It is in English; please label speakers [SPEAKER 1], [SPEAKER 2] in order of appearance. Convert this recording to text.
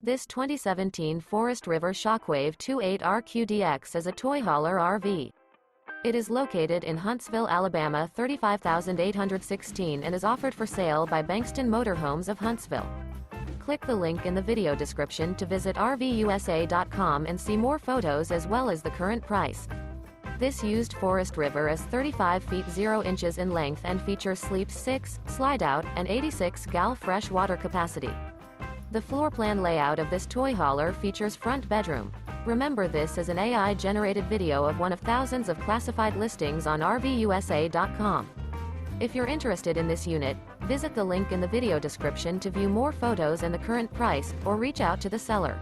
[SPEAKER 1] This 2017 Forest River Shockwave 28RQDX is a toy hauler RV. It is located in Huntsville, Alabama 35816 and is offered for sale by Bankston Motorhomes of Huntsville. Click the link in the video description to visit RVUSA.com and see more photos as well as the current price. This used Forest River is 35 feet 0 inches in length and features sleeps 6, Slideout, and 86 gal fresh water capacity. The floor plan layout of this toy hauler features front bedroom. Remember, this is an AI-generated video of one of thousands of classified listings on RVUSA.com. If you're interested in this unit, visit the link in the video description to view more photos and the current price, or reach out to the seller.